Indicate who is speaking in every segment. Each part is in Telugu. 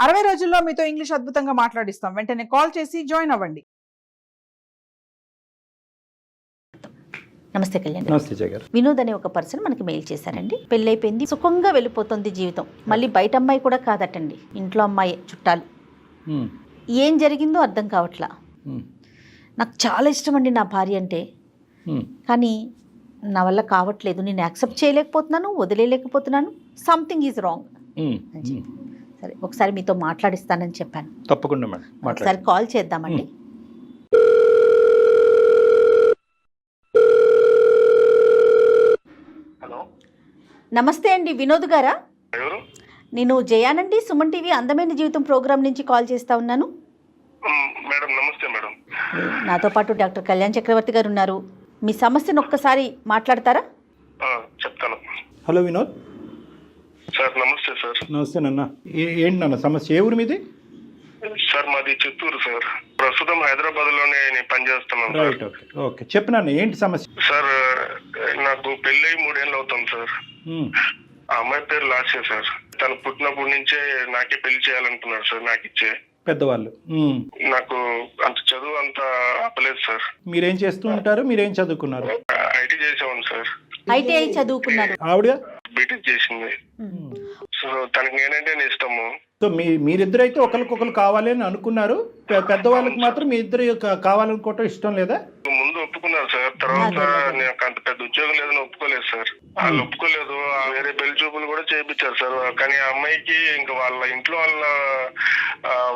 Speaker 1: 60 రోజుల్లో మీతో ఇంగ్లీష్ అద్భుతంగా మాట్లాడిస్తాం. వెంటనే కాల్ చేసి జాయిన్ అవ్వండి.
Speaker 2: నమస్తే కళ్యాణ్.
Speaker 3: నమస్తే జయ గారు.
Speaker 2: వినోద్ అనే ఒక పర్సన్ మనకి మెయిల్ చేశారండి. పెళ్ళైపోయింది, సుఖంగా వెళ్ళిపోతుంది జీవితం. మళ్ళీ బయట అమ్మాయి కూడా కాదటండి, ఇంట్లో అమ్మాయి, చుట్టాలు. ఏం జరిగిందో అర్థం కావట్లా. నాకు చాలా ఇష్టం అండి నా భార్య అంటే, కానీ నా వల్ల కావట్లేదు. నేను యాక్సెప్ట్ చేయలేకపోతున్నాను, వదిలేయలేకపోతున్నాను. Something is wrong. సరే, ఒకసారి మీతో మాట్లాడిస్తానని చెప్పాను.
Speaker 3: తప్పకుండా మేడం,
Speaker 2: ఒకసారి కాల్ చేద్దామండి. నమస్తే అండి, వినోద్ గారా? నేను జయానండి, సుమన్ టీవీ అందమైన జీవితం ప్రోగ్రామ్ నుంచి కాల్ చేస్తా ఉన్నాను.
Speaker 4: మేడం నమస్తే మేడం.
Speaker 2: నాతో పాటు డాక్టర్ కళ్యాణ్ చక్రవర్తి గారు ఉన్నారు. మీ సమస్యను ఒక్కసారి మాట్లాడతారా?
Speaker 4: చెప్తాను.
Speaker 3: Hello Vinod
Speaker 4: sir. నమస్తే సార్.
Speaker 3: నమస్తే నాన్న. ఏంటి నాన్న సమస్య? ఏ ఊరు మీది?
Speaker 4: సార్ మాది చిత్తూరు సార్. ప్రస్తుతం హైదరాబాద్ లోనే నేను పనిచేస్తున్నాను.
Speaker 3: Right, okay okay. చెప్పు నాన్న, ఏంటి సమస్య?
Speaker 4: సార్ నాకు పెళ్ళి 3 ఏళ్ళు అవుతుంది సార్. ఆ అమ్మాయి పేరు లాస్య సార్. తను పుట్టినప్పటి నుంచే నాకే పెళ్లి చేయాలనుకున్నాడు సార్, నాకు ఇచ్చే
Speaker 3: పెద్దవాళ్ళు.
Speaker 4: నాకు అంత చదువు అంత ఆపలేదు సార్.
Speaker 3: మీరేం చేస్తూ ఉంటారు? మీరేం చదువుకున్నారు?
Speaker 4: IT చేసేవాను sir.
Speaker 2: ఐటీఐ చదువుకున్నారు.
Speaker 3: ఆవిడ
Speaker 4: బీటెక్ చేసింది. సో తనకి నేనంటే ఇష్టము.
Speaker 3: సో మీరిద్దరైతే ఒకరికొకరు కావాలి అని అనుకున్నారు. పెద్దవాళ్ళకి మాత్రం మీ ఇద్దరు కావాలనుకోవటం ఇష్టం లేదా?
Speaker 4: ముందు ఒప్పుకున్నారు సార్. తర్వాత నాకు అంత పెద్ద ఉద్యోగం లేదని ఒప్పుకోలేదు సార్. వాళ్ళు ఒప్పుకోలేదు. వేరే పెళ్లి చూపులు కూడా చేయించారు సార్. కానీ ఆ అమ్మాయికి ఇంకా వాళ్ళ ఇంట్లో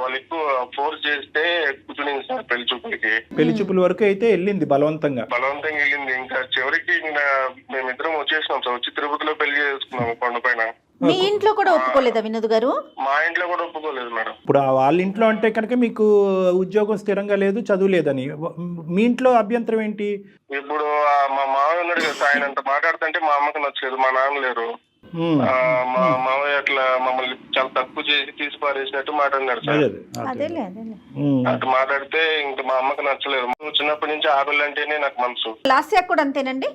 Speaker 4: వాళ్ళు ఎక్కువ ఫోర్స్ చేస్తే కూర్చునింది సార్ పెళ్లి చూపులకి.
Speaker 3: పెళ్లి చూపుల వరకు అయితే వెళ్ళింది, బలవంతంగా
Speaker 4: వెళ్ళింది. ఇంకా చివరికి మేమిద్దరం వచ్చేసినాం సార్. వచ్చి తిరుపతిలో పెళ్లి చేసుకున్నాము కొండపైన.
Speaker 2: మీ ఇంట్లో కూడా ఒప్పుకోలేదా వినోద్ గారు?
Speaker 4: మా ఇంట్లో కూడా ఒప్పుకోలేదు మేడం.
Speaker 3: ఇప్పుడు వాళ్ళ ఇంట్లో అంటే కనుక మీకు ఉద్యోగం స్థిరంగా లేదు, చదువు లేదని. మీ ఇంట్లో అభ్యంతరం ఏంటి?
Speaker 4: ఇప్పుడు మా మామయ్య ఉన్నాడు కదా, ఆయన అంత మాట్లాడుతుంటే మా అమ్మకి నచ్చలేదు. మా నాన్న లేరు. మా మామయ్య అట్లా మమ్మల్ని చాలా తక్కువ చేసి తీసి పారేసినట్టు మాట్లాడినాడు సార్. అటు మాట్లాడితే ఇంకా మా అమ్మకి నచ్చలేదు. చిన్నప్పటి నుంచి ఆడపిల్ల అంటేనే నాకు మనసు.
Speaker 2: లాస్యా కూడా అంతేనండి?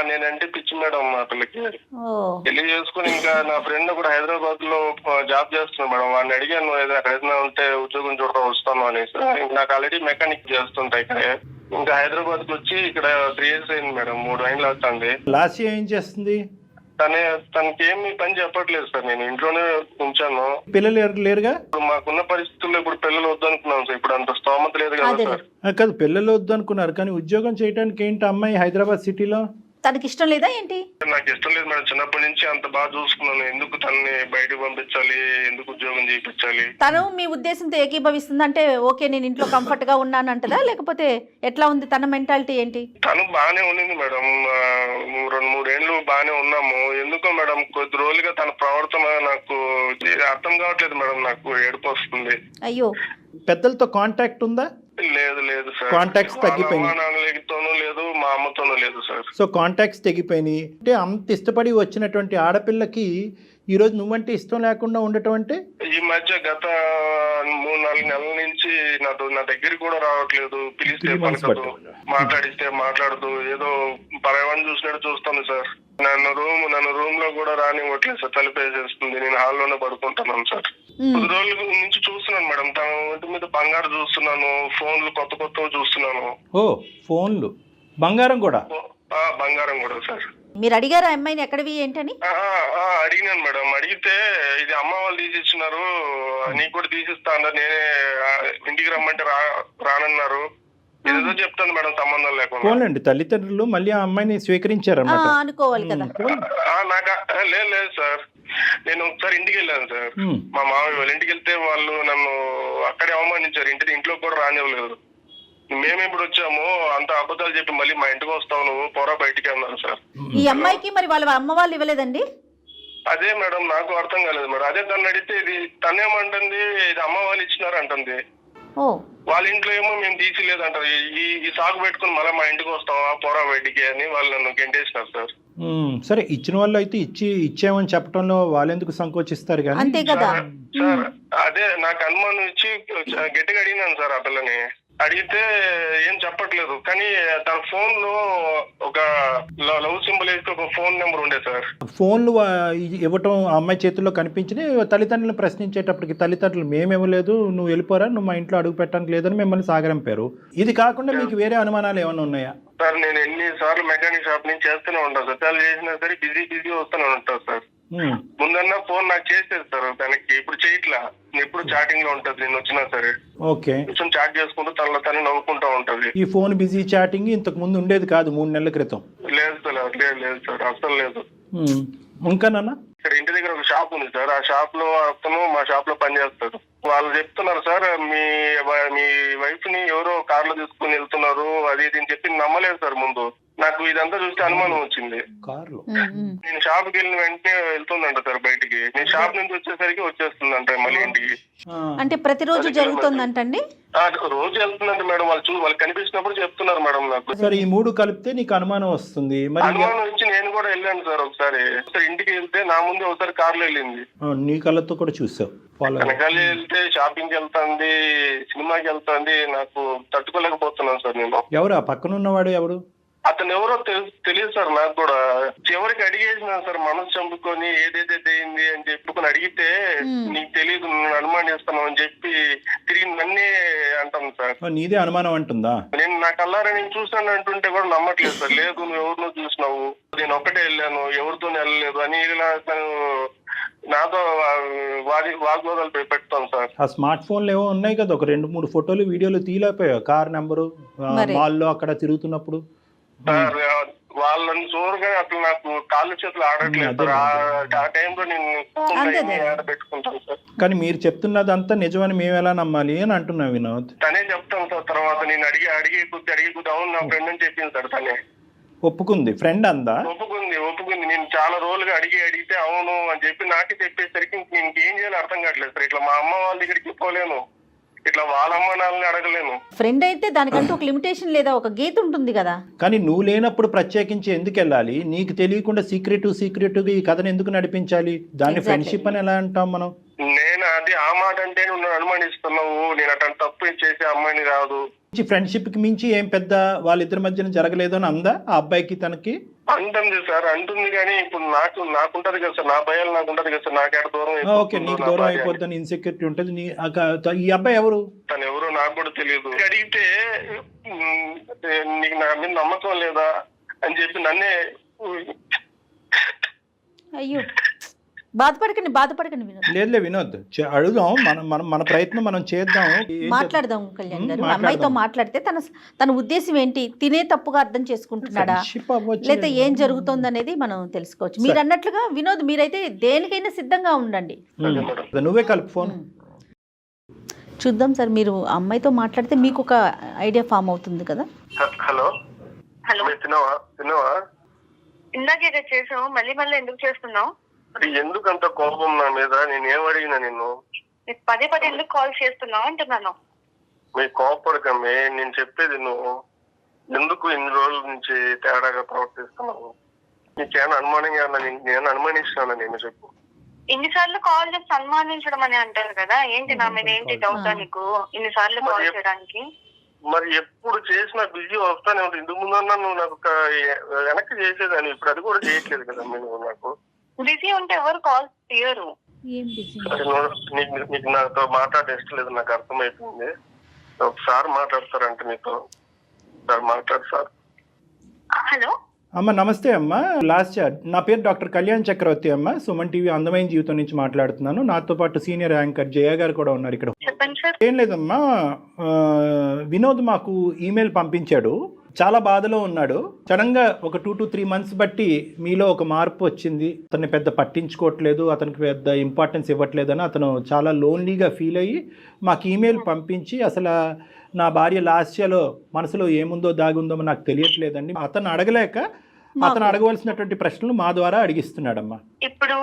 Speaker 4: నేనంటే పిచ్చి మేడం మా పిల్లకి. పెళ్లి చేసుకుని ఇంకా నా ఫ్రెండ్ కూడా హైదరాబాద్ లో జాబ్ చేస్తున్నాడు మేడం. వాడిని అడిగాను ఎక్కడైనా ఉంటే ఉద్యోగం చూడటం వస్తాను అనేసి. నాకు ఆల్రెడీ మెకానిక్ చేస్తుంటా ఇక్కడే. ఇంకా హైదరాబాద్ కి వచ్చి ఇక్కడ 3 years అయింది మేడం. 3 ఏళ్ళు అవుతుంది.
Speaker 3: లాస్య ఏం చేస్తుంది?
Speaker 4: తనకి ఏమి పని చెప్పట్లేదు సార్. నేను ఇంట్లోనే ఉంచాను.
Speaker 3: పిల్లలు లేరుగా?
Speaker 4: మాకున్న పరిస్థితుల్లో ఇప్పుడు పిల్లలు వద్దు అనుకున్నాం సార్. ఇప్పుడు అంత స్తోమత లేదు కదా సార్.
Speaker 3: కాదు, పిల్లలు వద్దు అనుకున్నారు, కానీ ఉద్యోగం చేయడానికి ఏంటి అమ్మాయి హైదరాబాద్ సిటీలో?
Speaker 2: తనకి ఇష్టం లేదా ఏంటి?
Speaker 4: నాకు ఇష్టం లేదు మేడం. చిన్నప్పటి నుంచి అంత బాగా చూసుకున్నాను. ఎందుకు తనని బయటకు పంపించాలి? ఎందుకు ఉద్యోగం చేయించాలి?
Speaker 2: తను మీ ఉద్దేశంతో ఏకీభవిస్తుంది అంటే ఓకే, నేను ఇంట్లో కంఫర్ట్ గా ఉన్నాను అంటదా, లేకపోతే ఎట్లా ఉంది తన మెంటాలిటీ ఏంటి?
Speaker 4: తను బాగానే ఉండింది మేడం. 2-3 ఏళ్ళు బాగానే ఉన్నాము. ఎందుకో మేడం కొద్ది రోజులుగా తన ప్రవర్తన నాకు అర్థం కావట్లేదు మేడం. నాకు ఏడుపు వస్తుంది.
Speaker 2: అయ్యో.
Speaker 3: పెద్దలతో కాంటాక్ట్ ఉందా?
Speaker 4: లేదు సార్.
Speaker 3: కాంటాక్ట్స్ తగ్గిపోయినాయి.
Speaker 4: లేదు, మా అమ్మతోనూ లేదు సార్.
Speaker 3: సో కాంటాక్ట్స్ తగ్గిపోయినాయి అంటే అంత ఇష్టపడి వచ్చినటువంటి ఆడపిల్లకి ఈ రోజు నువ్వంటే ఇష్టం లేకుండా ఉండటం అంటే?
Speaker 4: ఈ మధ్య గత 3-4 నెలల నుంచి నా దగ్గరికి కూడా రావట్లేదు. పిలిస్తే పలకదు, మాట్లాడిస్తే మాట్లాడదు. ఏదో పరవాన్ని చూసినట్టు చూస్తాను సార్. నన్ను రూమ్ లో కూడా రానివ్వట్లేదు సార్. తలుపేసేస్తుంది. నేను హాల్లోనే పడుకుంటున్నాను సార్. 10 రోజుల నుంచి చూస్తున్నాను మేడం. తన ఒంటి మీద బంగారు చూస్తున్నాను. ఫోన్లు కొత్త చూస్తున్నాను.
Speaker 3: ఓ, ఫోన్లు, బంగారం కూడా?
Speaker 4: బంగారం కూడా సార్.
Speaker 2: మీరు అడిగారా అమ్మాయిని ఎక్కడివి ఏంటని?
Speaker 4: అడిగినాను మేడం. అడిగితే ఇది అమ్మ వాళ్ళు తీసిచ్చినారు, నీకు కూడా తీసిస్తా అన్నారు. నేనే ఇంటికి రమ్మంటే రానన్నారు. ఏదో చెప్తాను మేడం, సంబంధం లేకుండా.
Speaker 3: తల్లిదండ్రులు మళ్ళీ ఆ అమ్మాయిని స్వీకరించారన్నమాట
Speaker 2: అనుకోవాలి కదా.
Speaker 4: నాకు లేదు సార్. నేను ఒకసారి ఇంటికి వెళ్ళాను సార్. మా మామయ్య వాళ్ళ ఇంటికి వెళ్తే వాళ్ళు నన్ను అక్కడే అవమానించారు. ఇంట్లో కూడా రానివ్వలేదు. మేము ఇప్పుడు వచ్చాము, అంత అబద్ధాలు చెప్పి మళ్ళీ మా ఇంటికి వస్తావు, నువ్వు పోరా బయటికి అన్నారు సార్.
Speaker 2: ఈ అమ్మాయికి మరి వాళ్ళ అమ్మ వాళ్ళు ఇవ్వలేదండి?
Speaker 4: అదే మేడం నాకు అర్థం కాలేదు మేడం. అదే తను అడిగితే ఇది తనేమంటుంది, ఇది అమ్మ వాళ్ళు ఇచ్చినారు అంటుంది. వాళ్ళ ఇంట్లో ఏమో మేము తీసిలేదు అంటారు. ఈ సాగు పెట్టుకుని మళ్ళీ మా ఇంటికి వస్తావా, పోరా బయటికి అని వాళ్ళు నన్ను గెంటేసినారు సార్.
Speaker 3: సరే, ఇచ్చిన వాళ్ళు అయితే ఇచ్చామని చెప్పడంలో వాళ్ళెందుకు సంకోచిస్తారు కానీ?
Speaker 2: అంతే కదా
Speaker 4: సార్. అదే నాకు అనుమానం ఇచ్చి గట్టిగా అడిగినాను సార్ ఆ పిల్లని. అడిగితే ఏం చెప్పట్లేదు. కానీ తన ఫోన్ లో ఒక లవ్ సింబల్ వేసి ఒక ఫోన్ నెంబర్ ఉండే సార్.
Speaker 3: ఫోన్లు ఇవ్వటం ఆ అమ్మాయి చేతుల్లో కనిపించినాయి. తల్లిదండ్రులను ప్రశ్నించేటప్పటికి తల్లిదండ్రులు మేము ఇవ్వలేదు, నువ్వు వెళ్ళిపోరా, నువ్వు మా ఇంట్లో అడుగు పెట్టడానికి లేదని మిమ్మల్ని సాగరంపారు. ఇది కాకుండా మీకు వేరే అనుమానాలు ఏమైనా ఉన్నాయా?
Speaker 4: సార్ నేను ఎన్నిసార్లు మెకానిక్ షాప్ నుంచి చేస్తూనే ఉంటాను సార్. చాలా చేసినా సరే బిజీ వస్తూనే ఉంటాను సార్. ముందన్నా ఫోన్ నాకు చేసేది సార్ తనకి, ఇప్పుడు చేయట్లా. ఎప్పుడు చాటింగ్ లో ఉంటది నేను వచ్చినా సరే.
Speaker 3: ఓకే,
Speaker 4: కొంచెం చాట్ చేసుకుంటూ తనలో తను నవ్వుకుంటా ఉంటది.
Speaker 3: ఈ ఫోన్ బిజీ చాటింగ్ ఇంతకు ముందు ఉండేది కాదు 3 నెలల క్రితం?
Speaker 4: లేదు సార్, లేదు సార్, అసలు లేదు.
Speaker 3: ఇంకానన్నా
Speaker 4: ఇక్కడ ఇంటి దగ్గర ఒక షాప్ ఉంది సార్. ఆ షాప్ లో అతను మా షాప్ లో పనిచేస్తాడు. వాళ్ళు చెప్తున్నారు సార్, మీ వైఫ్ ని ఎవరో కార్ లో తీసుకుని వెళ్తున్నారు అది ఇది అని చెప్పి నమ్మలేదు సార్. ముందు నాకు ఇదంతా చూస్తే అనుమానం వచ్చింది.
Speaker 3: కార్లో
Speaker 4: నేను షాప్ కి వెళ్ళిన వెంటనే వెళ్తుందంట సార్ బయటికి. నేను షాప్ నుంచి వచ్చేసరికి వచ్చేస్తుందంట మళ్ళీ ఇంటికి.
Speaker 2: అంటే ప్రతిరోజు జరుగుతుందంటండి?
Speaker 4: రోజు వెళ్తుందంట మేడం. వాళ్ళు కనిపించినప్పుడు చెప్తున్నారు మేడం నాకు.
Speaker 3: సరే, ఈ 3 కలిపితే నీకు అనుమానం వస్తుంది. మరి
Speaker 4: అనుమానం వచ్చి నేను కూడా వెళ్ళాను సార్. ఒకసారి ఇంటికి వెళ్తే నా ముందే ఒకసారి కార్లో వెళ్ళింది.
Speaker 3: నీ కళ్ళతో కూడా చూసావు?
Speaker 4: వెనకాల వెళ్తే షాపింగ్ కి వెళ్తాంది, సినిమాకి వెళ్తాంది. నాకు తట్టుకోలేకపోతున్నాను సార్ నేను.
Speaker 3: ఎవరు ఆ పక్కన ఉన్నవాడు? ఎవడు
Speaker 4: అతను? ఎవరో తెలియదు సార్ నాకు కూడా. చివరికి అడిగేసినా సార్, మనసు చంపుకొని ఏదైతే అయింది అని చెప్పుకొని అడిగితే నీకు తెలియదు, నేను అనుమానిస్తున్నావు అని చెప్పి తిరిగి నన్నే అంటాను సార్.
Speaker 3: నీదే అనుమానం అంటుందా?
Speaker 4: నేను నా కల్లారా నేను చూసాను అంటుంటే కూడా నమ్మట్లేదు సార్. లేదు, నువ్వు ఎవరినో చూసినావు, నేను ఒక్కటే వెళ్ళాను, ఎవరితో వెళ్ళలేదు అని ఇలా నాతో వాగ్వాదాలు పెడతాను సార్.
Speaker 3: ఆ స్మార్ట్ ఫోన్లు ఏవో ఉన్నాయి కదా, ఒక 2-3 ఫోటోలు వీడియోలు తీయలేకపోయావు? కార్ నెంబరు మాల్లో అక్కడ తిరుగుతున్నప్పుడు
Speaker 4: సార్. వాళ్ళని చూడగానే అసలు నాకు కాళ్ళు చేతులు ఆడట్లేదు సార్. ఆ టైంలో నేను ఆడబెట్టుకుంటాను సార్.
Speaker 3: కానీ మీరు చెప్తున్నదంతా నిజమని మేము ఎలా నమ్మాలి అని అంటున్నా వినోద్.
Speaker 4: తనే చెప్తాను సార్. తర్వాత నేను అడిగే కొద్ది అవును నా ఫ్రెండ్ అని చెప్పింది సార్. తనే
Speaker 3: ఒప్పుకుంది. ఫ్రెండ్ అందా?
Speaker 4: ఒప్పుకుంది. నేను చాలా రోజులుగా అడిగితే అవును అని చెప్పి నాకే చెప్పేసరికి ఇంకేం చేయాలో అర్థం కావట్లేదు సార్. ఇట్లా మా అమ్మ వాళ్ళ దగ్గరికి పోలేను, ఇట్లా వాళ్ళ అమ్మ నాన్నని అడగలేను.
Speaker 2: ఫ్రెండ్ అయితే దానికంటూ ఒక లిమిటేషన్ లేదా ఒక గీత ఉంటుంది కదా.
Speaker 3: కానీ నువ్వు లేనప్పుడు ప్రత్యేకించి ఎందుకు వెళ్ళాలి? నీకు తెలియకుండా సీక్రెటివ్ ఈ కథను ఎందుకు నడిపించాలి? దాన్ని ఫ్రెండ్షిప్ అని ఎలా అంటాం మనం?
Speaker 4: నేను అది ఆ మాట అంటే నువ్వు అనుమానిస్తున్నావు, నేను అటువంటి తప్పు చేసే అమ్మాయిని కాదు.
Speaker 3: ఫ్రెండ్షిప్ కి మించి ఏం పెద్ద వాళ్ళిద్దరి మధ్యన జరగలేదు అని అందా ఆ అబ్బాయికి తనకి?
Speaker 4: అంటుంది సార్, అంటుంది. కానీ ఇప్పుడు నాకుంటది కదా సార్, నా భయాలు నాకుంటది కదా సార్. నాకేట దూరం.
Speaker 3: ఓకే, నీకు దూరం అయిపోద్దని ఇన్సెక్యూరిటీ ఉంటుంది. ఈ అబ్బాయి ఎవరు?
Speaker 4: తను ఎవరో నాకు కూడా తెలియదు. అడిగితే నీకు నా మీద నమ్మకం లేదా అని చెప్పి నన్నే.
Speaker 2: అయ్యో, బాధపడకండి వినోద్.
Speaker 3: లేదులే వినోద్, అడుగుదాం. మన ప్రయత్నం మనం చేద్దాం,
Speaker 2: మాట్లాడదాం. కళ్యాణ్ గారు, అమ్మాయితో మాట్లాడితే తన ఉద్దేశం ఏంటి, తినే తప్పుగా అర్థం చేసుకుంటున్నాడా లేదా ఏం జరుగుతుంది అనేది మనం తెలుసుకోవచ్చు. మీరు అన్నట్లుగా వినోద్, మీరైతే దేనికైనా సిద్ధంగా ఉండండి.
Speaker 3: నువ్వే కలుపు ఫోన్.
Speaker 2: చూద్దాం సార్, మీరు అమ్మాయితో మాట్లాడితే మీకు ఒక ఐడియా ఫామ్ అవుతుంది కదా.
Speaker 4: హలో, తిన్నావా?
Speaker 5: ఇందాకే చేసావు, మళ్ళీ ఎందుకు చేస్తున్నావు?
Speaker 4: ఎందుకంత కోపం నా మీద? నేను ఏం అడిగినా నిన్ను?
Speaker 5: పదే ఎందుకు కాల్ చేస్తున్నావు అంటున్నాను.
Speaker 4: మీరు కోపడకమే, నేను చెప్పేది నువ్వు ఎందుకు ఇన్ని రోజుల నుంచి తేడాగా ప్రవర్తిస్తున్నావు? నీకేమైనా అనుమానంగా నేను అనుమానిస్తున్నాను? నేను చెప్పు.
Speaker 5: ఇన్నిసార్లు కాల్ చేసి అనుమానించడం అని అంటారు కదా, ఏంటి నా మీద ఏంటి డౌటా నీకు ఇన్నిసార్లు కాల్ చేయడానికి?
Speaker 4: మరి ఎప్పుడు చేసినా బిజీ వస్తానే ఉంటుంది. ఇందుకు ముందన్నా నువ్వు నాకు వెనక్కి చేసేదాన్ని, ఇప్పుడు అది కూడా చేయట్లేదు కదా నువ్వు. నాకు
Speaker 5: బిజీ ఉంటే ఎవరు కాల్ తీయరు.
Speaker 4: నీకు నాతో మాట్లాడే ఇష్టం లేదు, నాకు అర్థమైపోయింది. ఒకసారి మాట్లాడతారంటే నీతో మాట్లాడు సార్.
Speaker 5: హలో
Speaker 3: అమ్మ, నమస్తే అమ్మ. నా పేరు డాక్టర్ కళ్యాణ్ చక్రవర్తి అమ్మ. సుమన్ టీవీ అందమైన జీవితం నుంచి మాట్లాడుతున్నాను. నాతో పాటు సీనియర్ యాంకర్ జయ గారు కూడా ఉన్నారు ఇక్కడ.
Speaker 5: చెప్పండి సార్.
Speaker 3: ఏం లేదమ్మా, వినోద్ మాకు ఈమెయిల్ పంపించాడు. చాలా బాధలో ఉన్నాడు. సడన్గా ఒక 2 to 3 months బట్టి మీలో ఒక మార్పు వచ్చింది. అతన్ని పెద్ద పట్టించుకోవట్లేదు, అతనికి పెద్ద ఇంపార్టెన్స్ ఇవ్వట్లేదని అతను చాలా లోన్లీగా ఫీల్ అయ్యి మాకు ఈమెయిల్ పంపించి, అసలు నా భార్య లాస్యలో మనసులో ఏముందో దాగుందో నాకు తెలియట్లేదండి. అతను అడగలేక అతను అడగవలసినటువంటి ప్రశ్నలు మా ద్వారా అడిగిస్తున్నాడమ్మా.
Speaker 5: ఇప్పుడు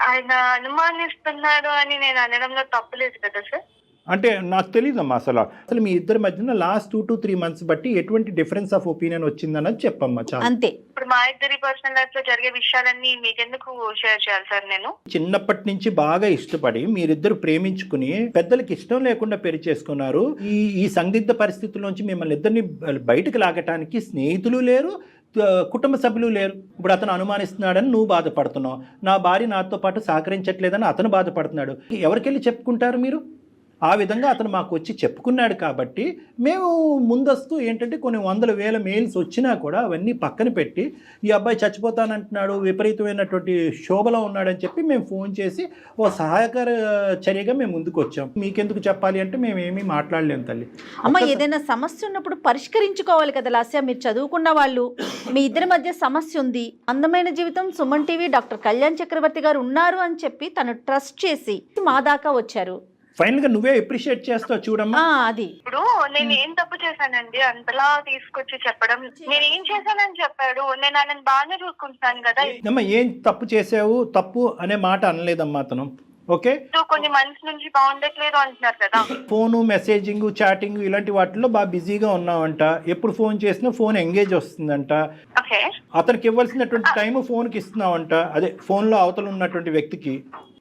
Speaker 5: ఆయన అనుమానిస్తున్నాడు అని నేను అనడంలో తప్పులేదు కదా సార్?
Speaker 3: అంటే నాకు తెలియదమ్మా అసలు మీ ఇద్దరి మధ్యన లాస్ట్ 2 to 3 months బట్టి ఎటువంటి డిఫరెన్స్ ఆఫ్ ఒపీనియన్ వచ్చిందన్నది చెప్పమ్మా చాలా.
Speaker 2: అంతే.
Speaker 5: ఇప్పుడు మా ఇద్దరి పర్సనల్ లైఫ్ లో జరిగే విషయాలన్నీ మీకెందుకు షేర్ చేయాలి సార్ నేను?
Speaker 3: చిన్నప్పటి నుంచి బాగా ఇష్టపడి మీరిద్దరు ప్రేమించుకుని పెద్దలకి ఇష్టం లేకుండా పెళ్లి చేసుకున్నారు. ఈ సందిగ్ధ పరిస్థితుల్లోంచి మిమ్మల్ని ఇద్దరిని బయటకు లాగటానికి స్నేహితులు లేరు, కుటుంబ సభ్యులు లేరు. ఇప్పుడు అతను అనుమానిస్తున్నాడని నువ్వు బాధపడుతున్నావు, నా భార్య నాతో పాటు సహకరించట్లేదని అతను బాధపడుతున్నాడు. ఎవరికెళ్ళి చెప్పుకుంటారు మీరు? ఆ విధంగా అతను మాకు వచ్చి చెప్పుకున్నాడు కాబట్టి మేము ముందస్తు ఏంటంటే కొన్ని 100,000 మెయిల్స్ వచ్చినా కూడా అవన్నీ పక్కన పెట్టి ఈ అబ్బాయి చచ్చిపోతానంటున్నాడు, విపరీతమైనటువంటి శోభలో ఉన్నాడని చెప్పి మేము ఫోన్ చేసి ఓ సహాయకర చర్యగా మేము ముందుకు వచ్చాం. మీకెందుకు చెప్పాలి అంటే మేము ఏమీ మాట్లాడలేము తల్లి.
Speaker 2: అమ్మ, ఏదైనా సమస్య ఉన్నప్పుడు పరిష్కరించుకోవాలి కదా లాస్య. మీరు చదువుకున్న వాళ్ళు, మీ ఇద్దరి మధ్య సమస్య ఉంది, అందమైన జీవితం సుమన్ టీవీ డాక్టర్ కళ్యాణ్ చక్రవర్తి గారు ఉన్నారు అని చెప్పి తను ట్రస్ట్ చేసి మా దాకా వచ్చారు.
Speaker 3: ఫైనల్ గా నువ్వే అప్రిషియేట్ చేస్తావు చూడమ్మా.
Speaker 2: అది
Speaker 5: ఇప్పుడు నేను ఏం తప్పు చేశానండి అంతలా తీసుకొచ్చి చెప్పడం? నేను ఏం చేశానని చెప్పాడు, నేను ఆయన బాగానే చూసుకుంటున్నాను కదా.
Speaker 3: అమ్మా ఏం తప్పు చేసావు, తప్పు అనే మాట అనలేదమ్మా అతను. ఓకే,
Speaker 5: కొన్ని మంత్స్ నుంచి బాగుండట్లేదు అంటున్నారు కదా.
Speaker 3: ఫోను, మెసేజింగ్, చాటింగ్ ఇలాంటి వాటిల్లో బాగా బిజీగా ఉన్నావంట. ఎప్పుడు ఫోన్ చేసినా ఫోన్ ఎంగేజ్ వస్తుందంట.
Speaker 5: ఓకే,
Speaker 3: అతనికి ఇవ్వాల్సినటువంటి టైం ఫోన్కి ఇస్తున్నావంట, అదే ఫోన్లో అవతల ఉన్నటువంటి వ్యక్తికి.